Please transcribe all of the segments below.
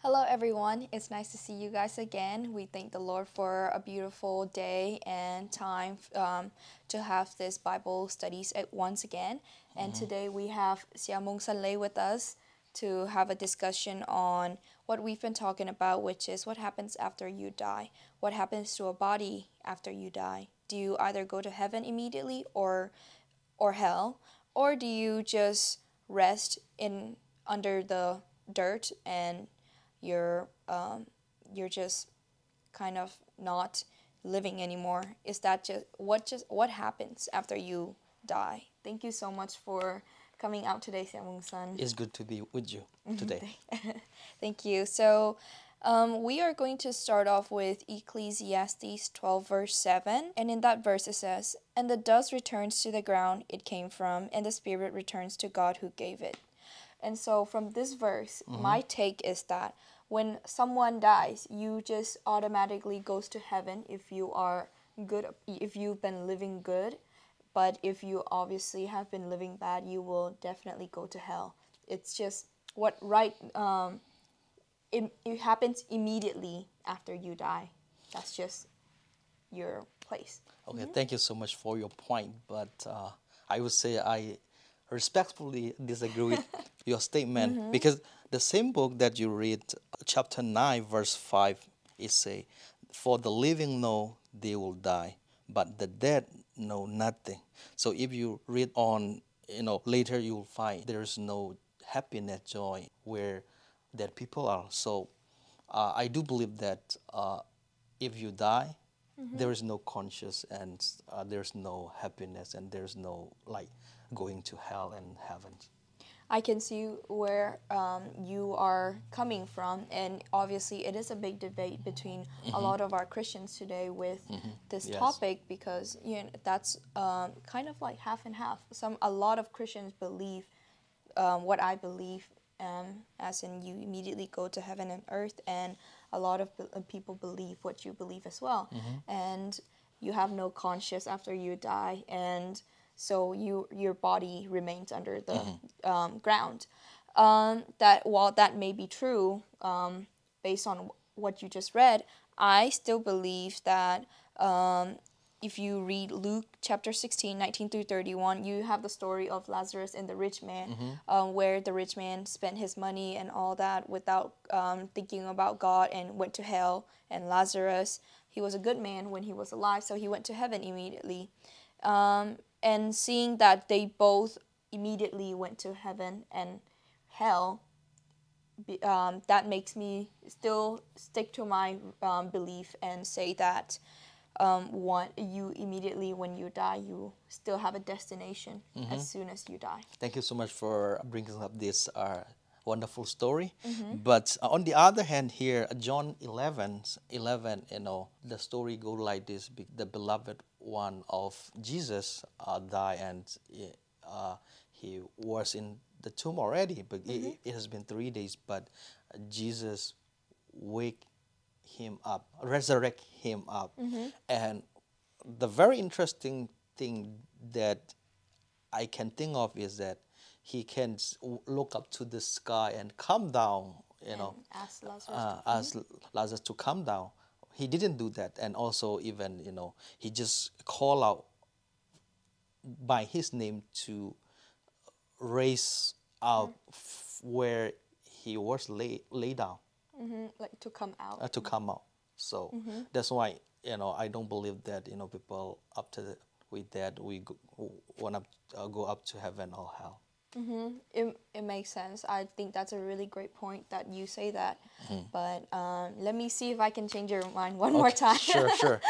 Hello, everyone. It's nice to see you guys again. We thank the Lord for a beautiful day and time to have this Bible studies at once again. And today we have Siamong Sanlei with us to have a discussion on what we've been talking about, which is what happens after you die. What happens to a body after you die? Do you either go to heaven immediately or hell, or do you just rest in under the dirt and you're you're just kind of not living anymore? Is that just what happens after you die? Thank you so much for coming out today, Siamung Sun. It's good to be with you today. Thank you. So, we are going to start off with Ecclesiastes 12, verse 7. And in that verse, it says, "And the dust returns to the ground it came from, and the spirit returns to God who gave it." And so, from this verse, my take is that when someone dies, you just automatically goes to heaven if you are good, if you've been living good. But if you obviously have been living bad, you will definitely go to hell. It's just what right it happens immediately after you die. That's just your place. Okay, thank you so much for your point, but I would say I respectfully disagree with your statement because the same book that you read, chapter 9, verse 5, it say, "For the living know they will die, but the dead know nothing." So if you read on, later you will find there's no happiness, joy where dead people are. So I do believe that if you die, there is no conscience and there's no happiness and there's no like going to hell and heaven. I can see where you are coming from, and obviously, it is a big debate between a lot of our Christians today with this Yes. topic because that's kind of like half and half. A lot of Christians believe what I believe, as in you immediately go to heaven and earth, and a lot of people believe what you believe as well, and you have no conscience after you die, and so your body remains under the ground. That while that may be true, based on what you just read, I still believe that if you read Luke chapter 16, 19 through 31, you have the story of Lazarus and the rich man, where the rich man spent his money and all that without thinking about God and went to hell. And Lazarus, he was a good man when he was alive, so he went to heaven immediately. And seeing that they both immediately went to heaven and hell, that makes me still stick to my belief and say that you immediately when you die, you still have a destination as soon as you die. Thank you so much for bringing up this wonderful story. But on the other hand, here, John 11, 11, the story go like this. The beloved one of Jesus died and he was in the tomb already, but it has been 3 days, but Jesus wake him up, resurrect him up. And the very interesting thing that I can think of is that he can look up to the sky and come down, Ask Lazarus. ask Lazarus to come down. He didn't do that, and also even he just call out by his name to raise up where he was lay down Like to come out. to come out. So that's why I don't believe that people after with that we wanna go up to heaven or hell. It makes sense. I think that's a really great point that you say that. But let me see if I can change your mind one more time. Sure, sure.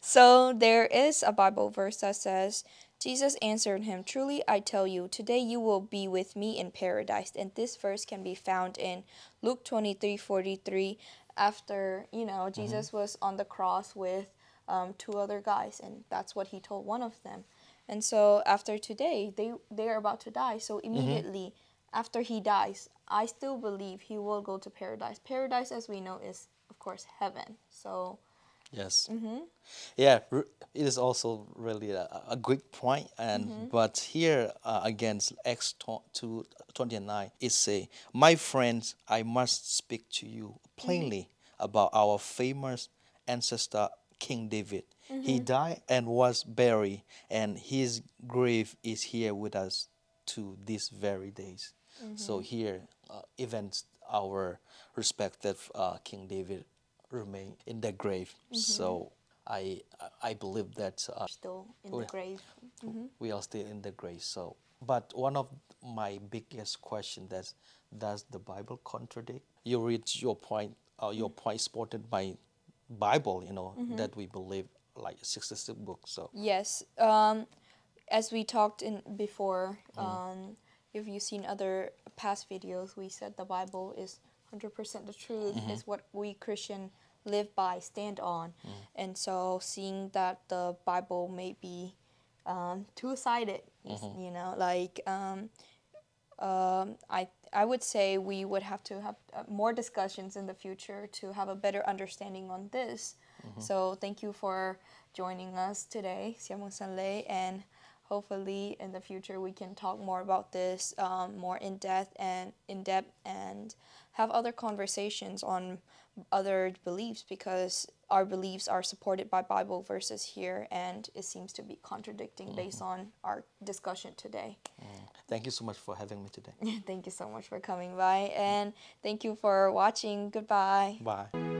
So there is a Bible verse that says, Jesus answered him, "Truly I tell you, today you will be with me in paradise." And this verse can be found in Luke 23:43. After, Jesus was on the cross with two other guys, and that's what he told one of them. And so after today, they are about to die. So immediately after he dies, I still believe he will go to paradise. Paradise, as we know, is of course heaven. So Yes. Yeah, it is also really a great point. And but here again, Acts 2:29, it say, "My friends, I must speak to you plainly about our famous ancestor King David. He died and was buried, and his grave is here with us to these very days." So here, even our respected King David remain in the grave. So I I believe that Still in the we grave. we are still in the grave. So, but one of my biggest question that's, does the Bible contradict? You read your point supported by Bible. That we believe like 66 books. So Yes. As we talked in before, if you've seen other past videos, we said the Bible is 100% the truth, is what we Christian live by, stand on. And so seeing that the Bible may be two-sided, like I would say we would have to have more discussions in the future to have a better understanding on this. So thank you for joining us today, Siamo Sanlei, and hopefully in the future we can talk more about this more in depth and have other conversations on other beliefs, because our beliefs are supported by Bible verses here, and it seems to be contradicting based on our discussion today. thank you so much for having me today. Thank you so much for coming by, and thank you for watching. Goodbye. Bye.